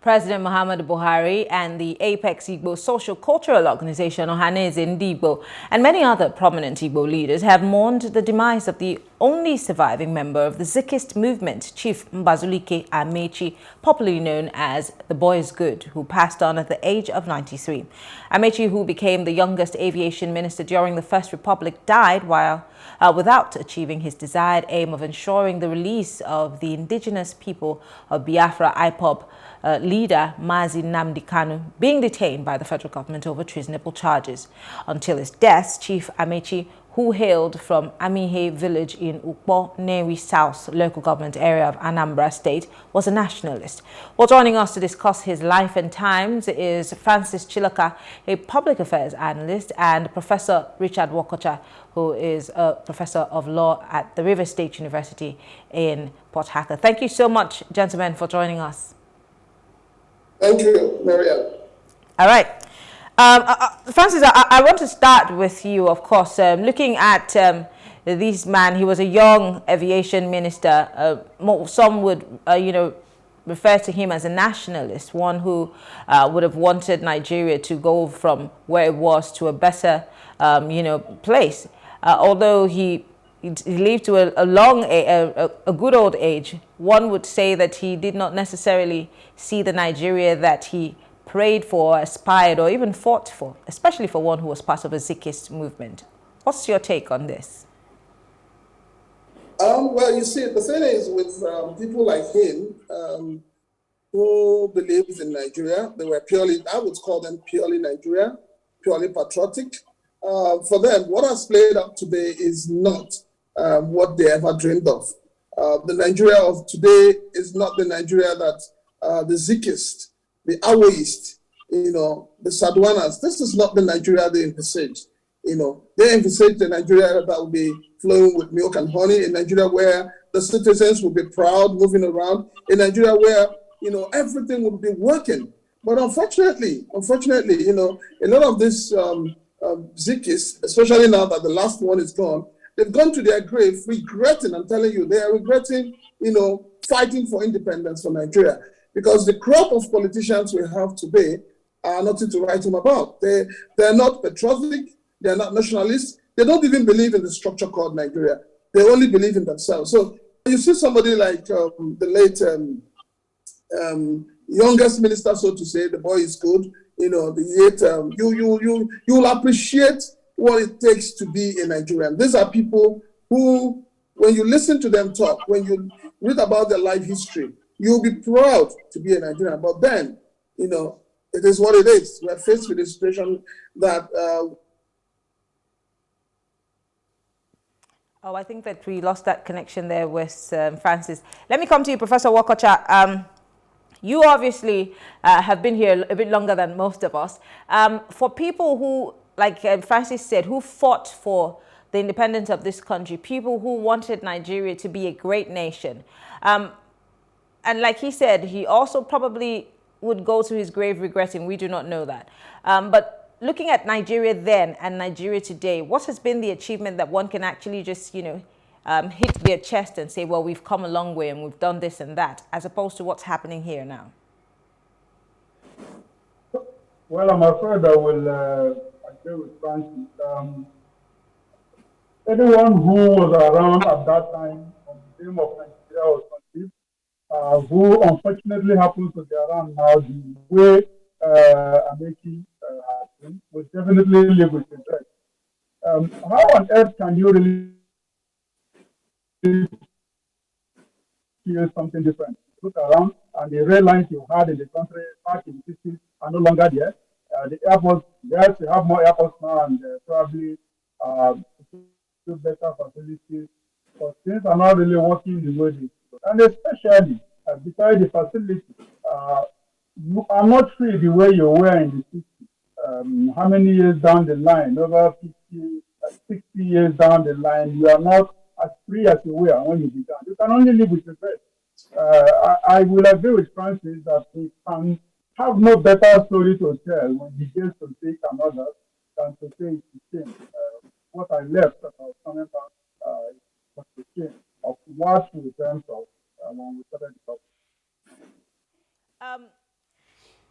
President Muhammadu Buhari and the Apex Igbo socio-cultural organization Ohanaeze Ndigbo and many other prominent Igbo leaders have mourned the demise of the only surviving member of the Zikist Movement, Chief Mbazuluike Amaechi, popularly known as the Boy is Good, who passed on at the age of 93. Amechi, who became the youngest Aviation Minister during the First Republic, died while without achieving his desired aim of ensuring the release of the Indigenous People of Biafra IPOB leader Mazi Nnamdi Kanu, being detained by the federal government over treasonable charges. Until his death, Chief Amechi, who hailed from Amihe village in Ukpo, Newi South local government area of Anambra State, was a nationalist. Well, joining us to discuss his life and times is Francis Chilaka, a public affairs analyst, and Professor Richard Wokocha, who is a professor of law at the River State University in Port Harcourt. Thank you so much, gentlemen, for joining us. Thank you, Mariam. All right. Francis, I want to start with you, of course. Looking at this man, he was a young aviation minister. Some would, refer to him as a nationalist, one who would have wanted Nigeria to go from where it was to a better, place. Although he lived to a good old age, one would say that he did not necessarily see the Nigeria that he prayed for, aspired, or even fought for, especially for one who was part of the Zikist movement. What's your take on this? Well, you see, the thing is with people like him who believed in Nigeria, they were purely, I would call them purely Nigeria, purely patriotic. For them, what has played out today is not what they ever dreamed of. The Nigeria of today is not the Nigeria that the Zikist, the Awoist, the Sadwanas, this is not the Nigeria they envisaged. They envisaged a Nigeria that will be flowing with milk and honey, a Nigeria where the citizens will be proud, moving around, a Nigeria where, everything will be working. But unfortunately, a lot of these Zikists, especially now that the last one is gone, they've gone to their grave regretting, I'm telling you, they are regretting, fighting for independence for Nigeria. Because the crop of politicians we have today are nothing to write home about. They're not patriotic, they're not nationalists, they don't even believe in the structure called Nigeria. They only believe in themselves. So you see somebody like the late youngest minister, so to say, the boy is good, you'll appreciate what it takes to be a Nigerian. These are people who, when you listen to them talk, when you read about their life history, you'll be proud to be a Nigerian. But then, it is what it is. We're faced with a situation that... I think that we lost that connection there with Francis. Let me come to you, Professor Wokocha. You obviously have been here a bit longer than most of us. For people who, like Francis said, who fought for the independence of this country, people who wanted Nigeria to be a great nation, and like he said, he also probably would go to his grave regretting. We do not know that. But looking at Nigeria then and Nigeria today, what has been the achievement that one can actually just, hit their chest and say, well, we've come a long way and we've done this and that, as opposed to what's happening here now? Well, I'm afraid I will agree with Francis. Anyone who was around at that time on the dream of Nigeria was conceived, who unfortunately happens to be around now the way Amechi has been, will definitely live with regret. How on earth can you really feel something different? Look around, and the red lines you had in the country back in the 60s are no longer there. The airports, yes, we have more airports now, and probably better facilities, but things are not really working the way they should. And especially, besides the facility, you are not free the way you were in the 60s. How many years down the line, over 50, 60 years down the line, you are not as free as you were when you began. You can only live with regret. I will agree with Francis that we can have no better story to tell when he gets to take another than to say it's the same. What I left as I was coming back was the same of what we dreamt of when we started the topic.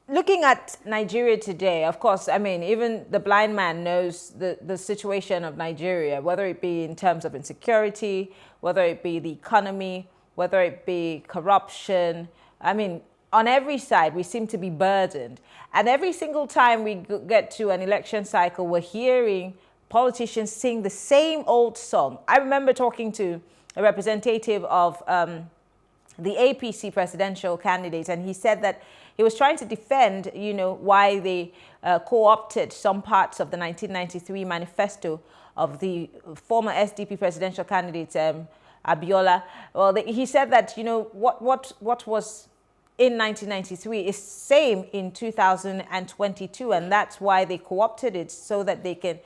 looking at Nigeria today, of course, I mean, even the blind man knows the situation of Nigeria, whether it be in terms of insecurity, whether it be the economy, whether it be corruption. I mean, on every side, we seem to be burdened. And every single time we get to an election cycle, we're hearing politicians sing the same old song. I remember talking to a representative of the APC presidential candidate, and he said that he was trying to defend, you know, why they co-opted some parts of the 1993 manifesto of the former SDP presidential candidate, Abiola. Well, he said that, you know, what was in 1993 is same in 2022, and that's why they co-opted it, so that they can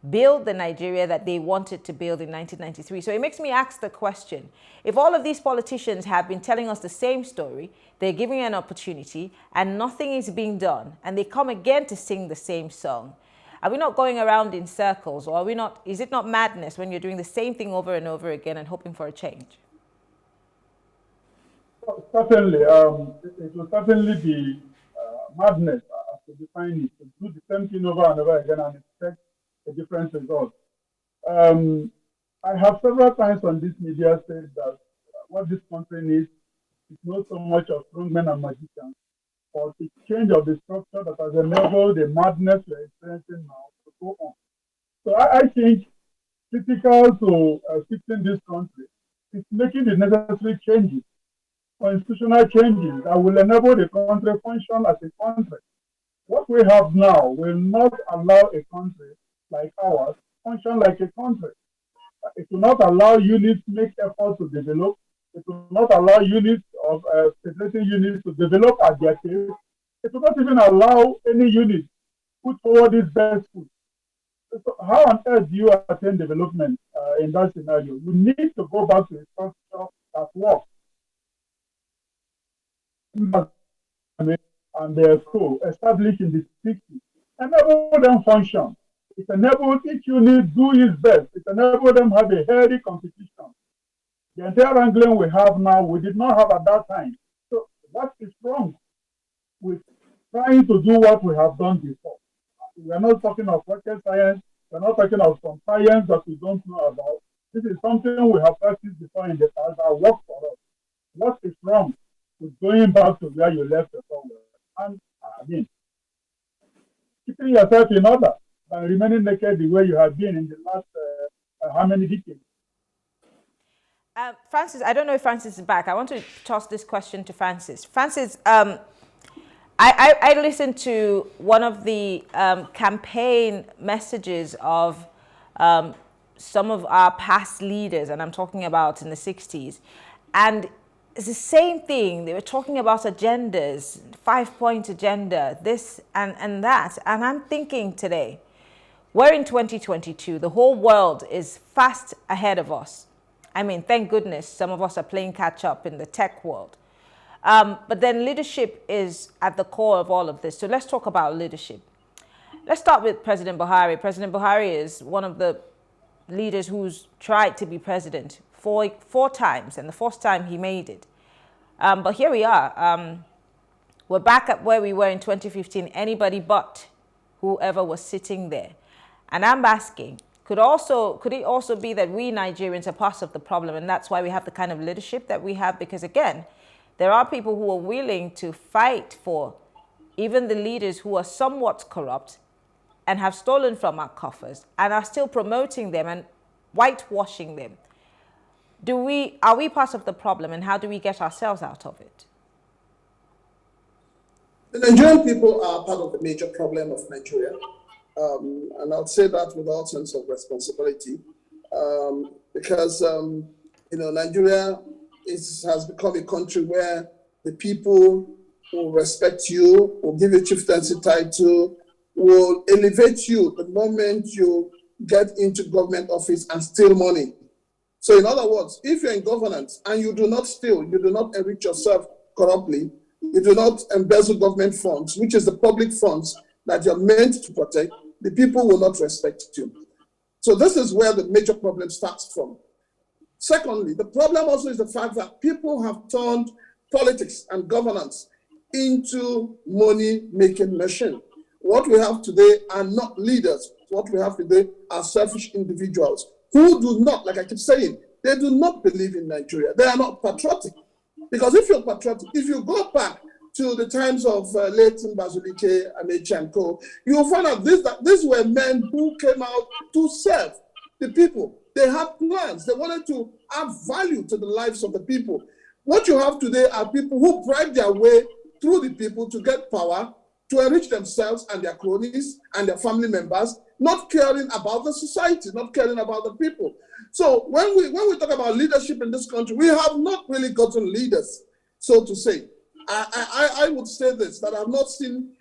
build the Nigeria that they wanted to build in 1993. So it makes me ask the question, if all of these politicians have been telling us the same story, they're giving an opportunity and nothing is being done, and they come again to sing the same song, are we not going around in circles, or are we not, is it not madness when you're doing the same thing over and over again and hoping for a change? Certainly, it will certainly be madness, as to define it, to do the same thing over and over again and expect a different result. I have several times on this media said that what this country needs is not so much of strongmen and magicians, but the change of the structure that has enabled the madness we're experiencing now to go on. So I think critical to fixing this country is making the necessary changes, constitutional changes that will enable the country to function as a country. What we have now will not allow a country like ours function like a country. It will not allow units to make efforts to develop. It will not allow units of federating units to develop at their pace. It will not even allow any unit put forward its best foot. So how on earth do you attain development in that scenario? You need to go back to a structure that works. And their co established in the 60s enable them function. It enabled each unit do its best. It enabled them have a healthy competition. The entire wrangling we have now, we did not have at that time. So what is wrong with trying to do what we have done before? We are not talking of rocket science. We are not talking of some science that we don't know about. This is something we have practiced before in the past that works for us. What is wrong with going back to where you left before? And I mean, keeping yourself in order and remaining naked the way you have been in the last how many decades? Francis, I don't know if Francis is back. I want to toss this question to Francis. Francis, I listened to one of the campaign messages of some of our past leaders, and I'm talking about in the 60s. And it's the same thing. They were talking about agendas, 5-point agenda, this and that. And I'm thinking today, we're in 2022. The whole world is fast ahead of us. I mean, thank goodness some of us are playing catch up in the tech world. But then leadership is at the core of all of this. So let's talk about leadership. Let's start with President Buhari. President Buhari is one of the leaders who's tried to be president four times, and the fourth time he made it. But here we are. We're back at where we were in 2015, anybody but whoever was sitting there. And I'm asking, could it also be that we Nigerians are part of the problem, and that's why we have the kind of leadership that we have? Because again, there are people who are willing to fight for even the leaders who are somewhat corrupt and have stolen from our coffers and are still promoting them and whitewashing them. Are we part of the problem, and how do we get ourselves out of it? The Nigerian people are part of the major problem of Nigeria. And I'll say that with all sense of responsibility, because Nigeria has become a country where the people will respect you, will give you chieftaincy title, will elevate you the moment you get into government office and steal money. So in other words, if you're in governance and you do not steal, you do not enrich yourself corruptly, you do not embezzle government funds, which is the public funds that you're meant to protect, the people will not respect you. So this is where the major problem starts from. Secondly, the problem also is the fact that people have turned politics and governance into money-making machine. What we have today are not leaders. What we have today are selfish individuals who do not, like I keep saying, they do not believe in Nigeria. They are not patriotic. Because if you're patriotic, if you go back to the times of late Mbazuluike, Amechi and co, you'll find out these were men who came out to serve the people. They had plans. They wanted to add value to the lives of the people. What you have today are people who bribe their way through the people to get power, to enrich themselves and their cronies and their family members, not caring about the society, not caring about the people. So when we talk about leadership in this country, we have not really gotten leaders, so to say. I would say this, that I've not seen,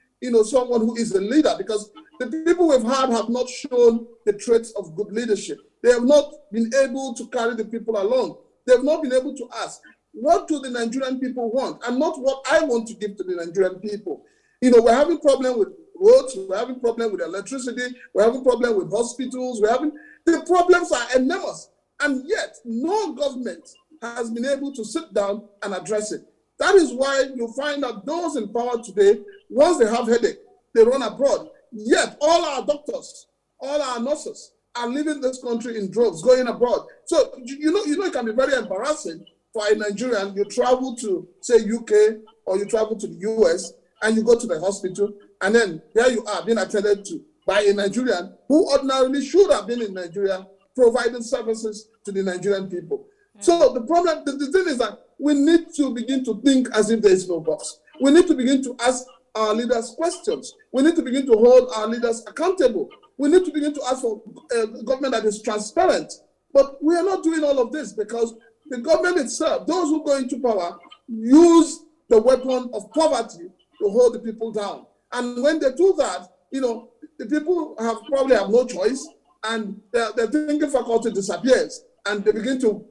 someone who is a leader, because the people we've had have not shown the traits of good leadership. They have not been able to carry the people along. They have not been able to ask, what do the Nigerian people want? And not what I want to give to the Nigerian people. We're having problem with roads, we're having problem with electricity, we're having problem with hospitals, the problems are enormous. And yet, no government has been able to sit down and address it. That is why you find that those in power today, once they have headache, they run abroad. Yet, all our doctors, all our nurses are leaving this country in droves, going abroad. So, it can be very embarrassing for a Nigerian. You travel to, say, UK, or you travel to the US, and you go to the hospital, and then there you are being attended to by a Nigerian who ordinarily should have been in Nigeria providing services to the Nigerian people. So the problem, the thing is that we need to begin to think as if there is no boss. We need to begin to ask our leaders questions. We need to begin to hold our leaders accountable. We need to begin to ask for a government that is transparent. But we are not doing all of this because the government itself, those who go into power, use the weapon of poverty to hold the people down. And when they do that, the people probably have no choice, and their thinking faculty disappears, and they begin to,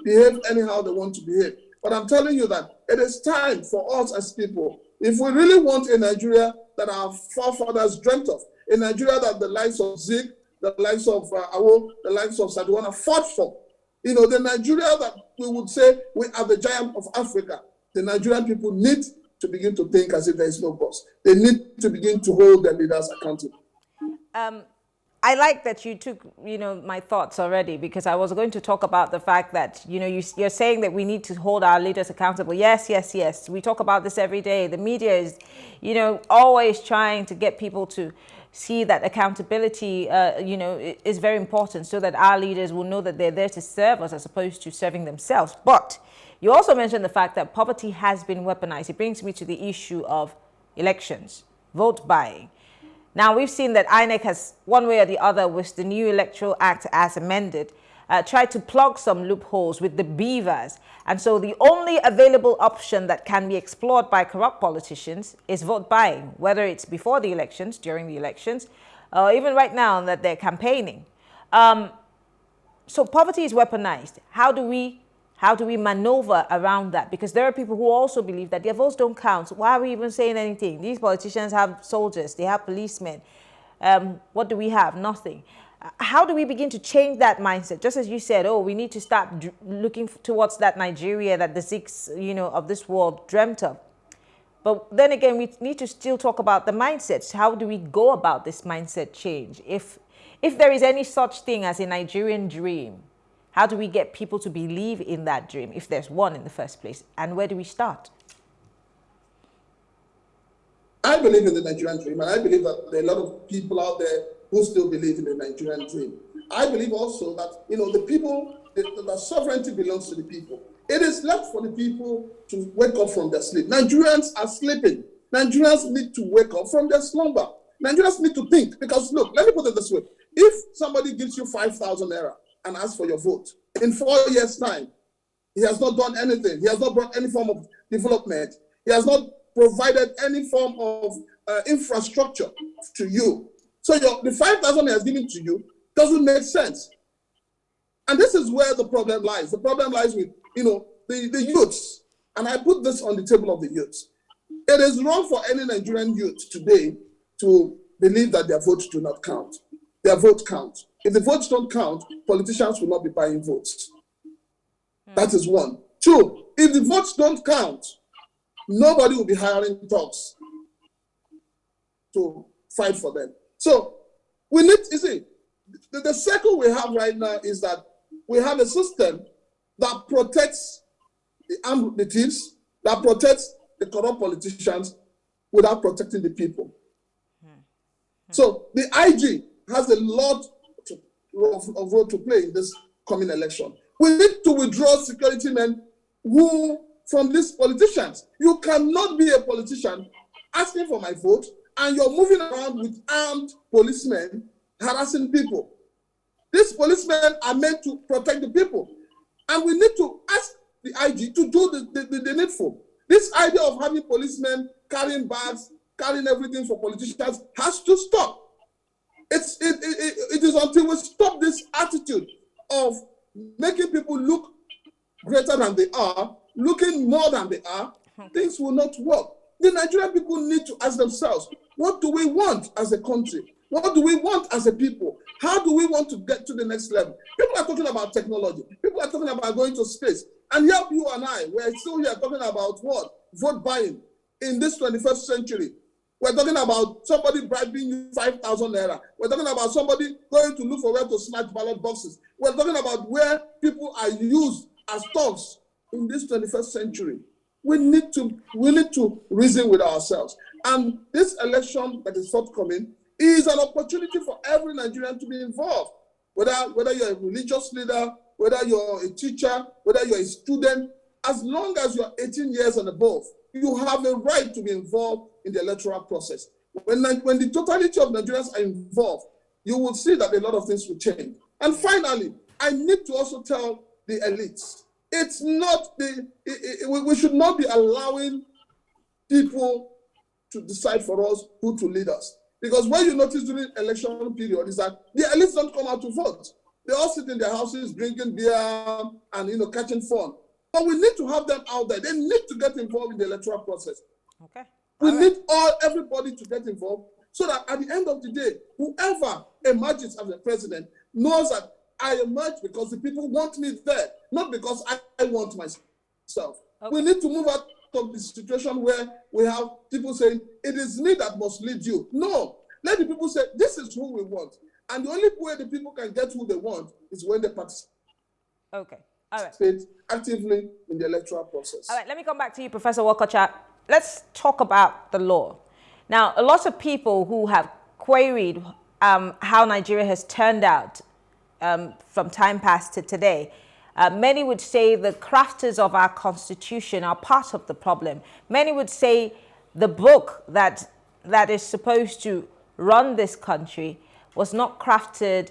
behave anyhow they want to behave. But I'm telling you that it is time for us as people, if we really want a Nigeria that our forefathers dreamt of, a Nigeria that the likes of Zik, the likes of Awo, the likes of Sadiwana fought for, the Nigeria that we would say we are the giant of Africa, the Nigerian people need to begin to think as if there is no boss. They need to begin to hold their leaders accountable. I like that you took, my thoughts already, because I was going to talk about the fact that, you're saying that we need to hold our leaders accountable. Yes, yes, yes. We talk about this every day. The media is, always trying to get people to see that accountability, is very important, so that our leaders will know that they're there to serve us as opposed to serving themselves. But you also mentioned the fact that poverty has been weaponized. It brings me to the issue of elections, vote buying. Now, we've seen that INEC has, one way or the other, with the new Electoral Act as amended, tried to plug some loopholes with the beavers. And so the only available option that can be explored by corrupt politicians is vote buying, whether it's before the elections, during the elections, or even right now that they're campaigning. So poverty is weaponized. How do we maneuver around that? Because there are people who also believe that their votes don't count. Why are we even saying anything? These politicians have soldiers, they have policemen. What do we have? Nothing. How do we begin to change that mindset? Just as you said, we need to start looking towards that Nigeria that the Ziks, of this world dreamt of. But then again, we need to still talk about the mindsets. How do we go about this mindset change? If there is any such thing as a Nigerian dream, how do we get people to believe in that dream, if there's one in the first place? And where do we start? I believe in the Nigerian dream, and I believe that there are a lot of people out there who still believe in the Nigerian dream. I believe also that, the people, the sovereignty belongs to the people. It is left for the people to wake up from their sleep. Nigerians are sleeping. Nigerians need to wake up from their slumber. Nigerians need to think, because look, let me put it this way. If somebody gives you 5,000 naira, and ask for your vote, in 4 years' time, he has not done anything. He has not brought any form of development. He has not provided any form of infrastructure to you. So the 5,000 he has given to you doesn't make sense. And this is where the problem lies. The problem lies with, the youths. And I put this on the table of the youths. It is wrong for any Nigerian youth today to believe that their votes do not count. Their vote counts. If the votes don't count, politicians will not be buying votes. That is one. Two, if the votes don't count, nobody will be hiring thugs to fight for them. So we need, you see, the circle we have right now is that we have a system that protects the thieves, that protects the corrupt politicians without protecting the people. So the IG has a lot of role to play in this coming election. We need to withdraw security men from these politicians. You cannot be a politician asking for my vote and you're moving around with armed policemen harassing people. These policemen are meant to protect the people. And we need to ask the IG to do the needful. This idea of having policemen carrying bags, carrying everything for politicians has to stop. It is until we stop this attitude of making people look greater than they are, looking more than they are, things will not work. The Nigerian people need to ask themselves, what do we want as a country? What do we want as a people? How do we want to get to the next level? People are talking about technology. People are talking about going to space. And here you and I, we're still here talking about what? Vote buying in this 21st century. We're talking about somebody bribing you 5,000 naira. We're talking about somebody going to look for where to snatch ballot boxes. We're talking about where people are used as thugs in this 21st century. We need to reason with ourselves. And this election that is forthcoming is an opportunity for every Nigerian to be involved. Whether you're a religious leader, whether you're a teacher, whether you're a student, as long as you're 18 years and above, you have a right to be involved in the electoral process. When the totality of Nigerians are involved, you will see that a lot of things will change. And finally, I need to also tell the elites, it's not we should not be allowing people to decide for us who to lead us. Because what you notice during election period is that the elites don't come out to vote. They all sit in their houses drinking beer and catching fun. But we need to have them out there. They need to get involved in the electoral process. Okay. We need everybody to get involved so that at the end of the day, whoever emerges as the president knows that I emerge because the people want me there, not because I want myself. Okay. We need to move out of the situation where we have people saying, it is me that must lead you. No, let the people say, this is who we want. And the only way the people can get who they want is when they participate. Okay. All right. Actively in the electoral process. All right, let me come back to you, Professor Wokocha. Let's talk about the law. Now, a lot of people who have queried how Nigeria has turned out from time past to today, many would say the crafters of our constitution are part of the problem. Many would say the book that is supposed to run this country was not crafted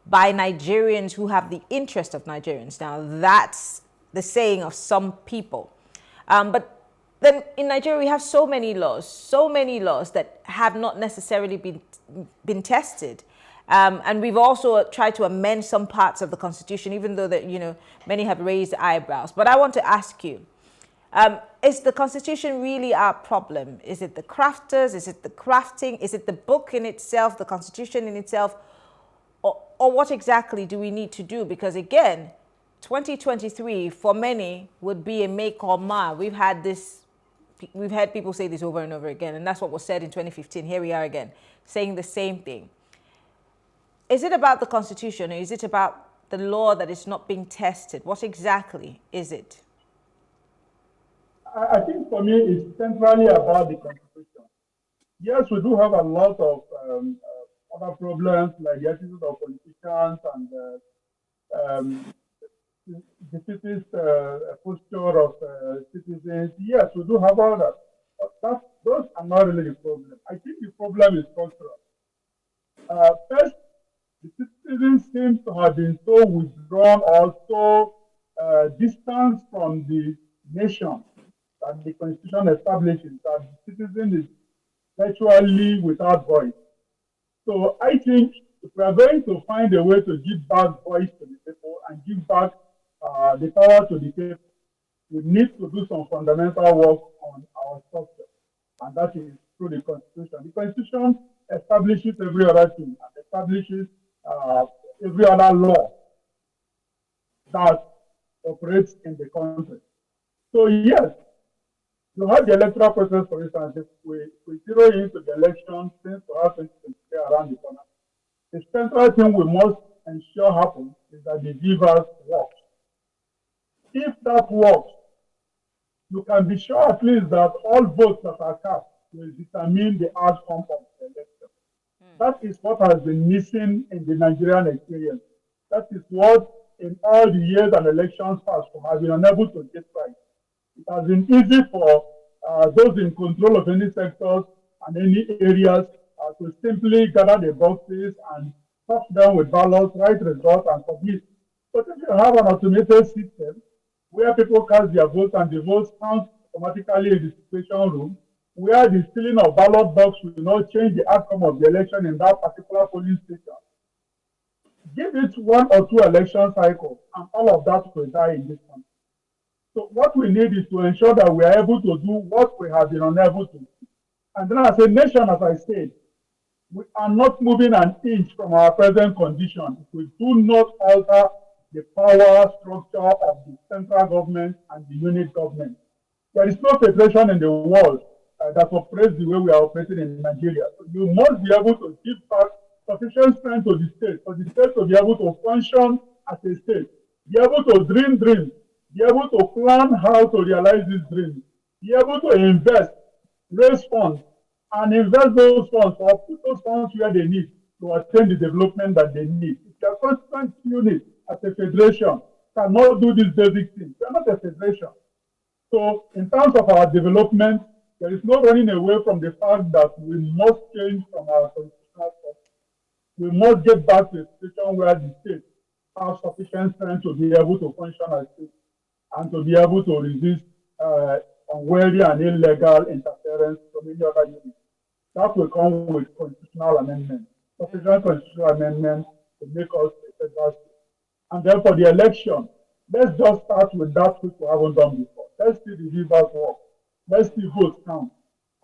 by Nigerians who have the interest of Nigerians. Now, that's the saying of some people. But then in Nigeria, we have so many laws that have not necessarily been tested. And we've also tried to amend some parts of the Constitution, even though that, many have raised eyebrows. But I want to ask you, is the Constitution really our problem? Is it the crafters? Is it the crafting? Is it the book in itself, the Constitution in itself? Or what exactly do we need to do? Because again, 2023 for many would be a make or mar. We've heard people say this over and over again, and that's what was said in 2015. Here we are again, saying the same thing. Is it about the Constitution, or is it about the law that is not being tested? What exactly is it? I think for me, it's centrally about the Constitution. Yes, we do have a lot of other problems like the attitude of politicians and the citizens' posture of citizens. Yes, we do have all that. But those are not really the problem. I think the problem is cultural. First, the citizens seem to have been so withdrawn or so distant from the nation that the Constitution establishes, that the citizen is virtually without voice. So I think if we are going to find a way to give back voice to the people and give back the power to the people, we need to do some fundamental work on our structure, and that is through the Constitution. The Constitution establishes every other thing, and establishes every other law that operates in the country. So yes, You have the electoral process, for instance, if we zero into the election since perhaps around the corner. The central thing we must ensure happens is that the givers work. If that works, you can be sure at least that all votes that are cast will determine the outcome of the election. That is what has been missing in the Nigerian experience. That is what, in all the years and elections past, we have been unable to get right. It has been easy for those in control of any sectors and any areas to simply gather the boxes and stuff them with ballots, write results, and submit. But if you have an automated system where people cast their votes and the votes count automatically in the situation room, where the stealing of ballot box will not change the outcome of the election in that particular polling station, give it 1 or 2 election cycles, and all of that will die in this country. So what we need is to ensure that we are able to do what we have been unable to do. And then as a nation, as I said, we are not moving an inch from our present condition if we do not alter the power structure of the central government and the unit government. There is no federation in the world that operates the way we are operating in Nigeria. So you must be able to give back sufficient strength to the state for the state to be able to function as a state, be able to dream dreams, be able to plan how to realize these dreams, be able to invest, raise funds, and invest those funds or put those funds where they need to attain the development that they need. If your constant unit as a federation cannot do these basic things, we are not a federation. So in terms of our development, there is no running away from the fact that we must change from our constitutional structure. We must get back to a situation where the state has sufficient strength to be able to function as state and to be able to resist unwary and illegal interference from any other unit. That will come with constitutional amendment, sufficient constitutional amendment to make us a federal state. And then for the election, let's just start with that which we haven't done before. Let's see the rivers work. Let's see votes count.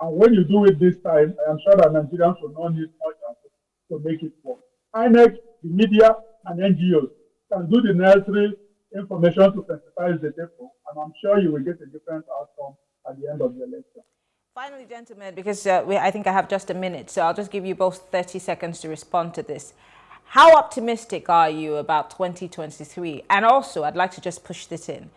And when you do it this time, I am sure that Nigerians will not need much to make it work. INEC, the media, and NGOs can do the necessary information to sensitize the people, and I'm sure you will get a different outcome at the end of the election. Finally, gentlemen, because I think I have just a minute, so I'll just give you both 30 seconds to respond to this. How optimistic are you about 2023? And also, I'd like to just push this in,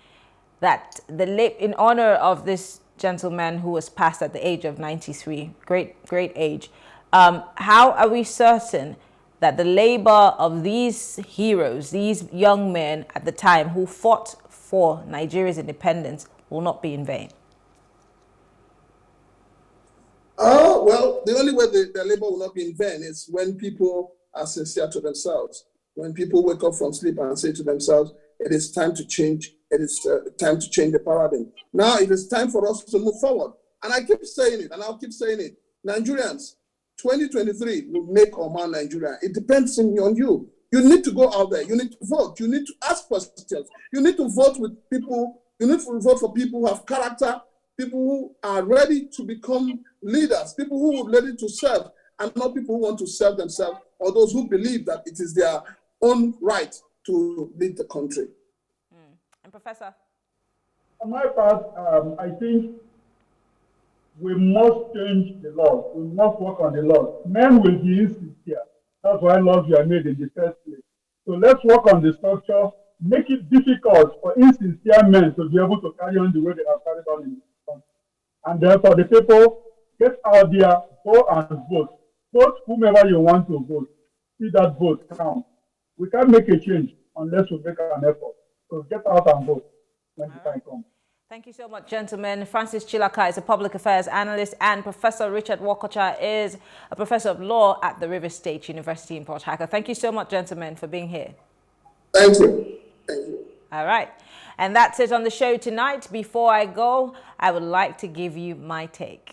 that in honor of this gentleman who was passed at the age of 93, great age, how are we certain that the labor of these heroes, these young men at the time who fought for Nigeria's independence, will not be in vain? Well, the only way the labor will not be in vain is when people are sincere to themselves. When people wake up from sleep and say to themselves, it is time to change. It is time to change the paradigm. Now it is time for us to move forward. And I keep saying it, and I'll keep saying it. Nigerians, 2023 will make or mar Nigeria. It depends on you. You need to go out there. You need to vote. You need to ask questions. You need to vote with people. You need to vote for people who have character, people who are ready to become leaders, people who are ready to serve, and not people who want to serve themselves or those who believe that it is their own right to lead the country. And Professor? On my part, I think we must change the law. We must work on the law. Men will be insincere. That's why laws were made in the first place. So let's work on the structure, make it difficult for insincere men to be able to carry on the way they have carried on in this country. And then for the people, get out there, go and vote. Vote whomever you want to vote. See that vote count. We can't make a change unless we make an effort. So get out and vote when the time comes. Thank you so much, gentlemen. Francis Chilaka is a public affairs analyst, and Professor Richard Wokocha is a professor of law at the River State University in Port Harcourt. Thank you so much, gentlemen, for being here. Thank you. Thank you. All right. And that's it on the show tonight. Before I go, I would like to give you my take.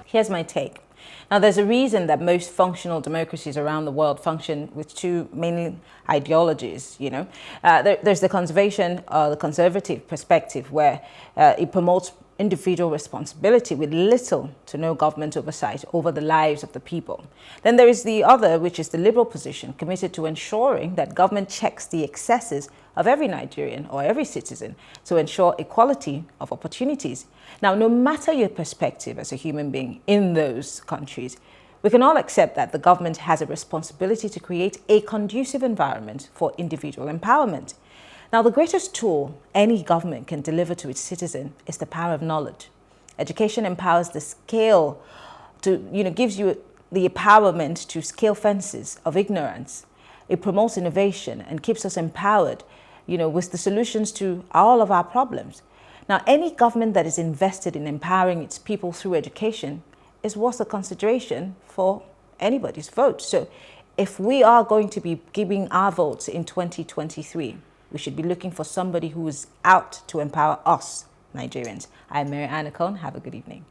Here's my take. Now, there's a reason that most functional democracies around the world function with two main ideologies, you know. There's the conservative perspective, where it promotes individual responsibility with little to no government oversight over the lives of the people. Then there is the other, which is the liberal position, committed to ensuring that government checks the excesses of every Nigerian or every citizen to ensure equality of opportunities. Now, no matter your perspective as a human being in those countries, we can all accept that the government has a responsibility to create a conducive environment for individual empowerment. Now, the greatest tool any government can deliver to its citizen is the power of knowledge. Education empowers the scale to, gives you the empowerment to scale fences of ignorance. It promotes innovation and keeps us empowered, with the solutions to all of our problems. Now, any government that is invested in empowering its people through education is worth a consideration for anybody's vote. So if we are going to be giving our votes in 2023, we should be looking for somebody who is out to empower us, Nigerians. I'm Mary Anna Cohn. Have a good evening.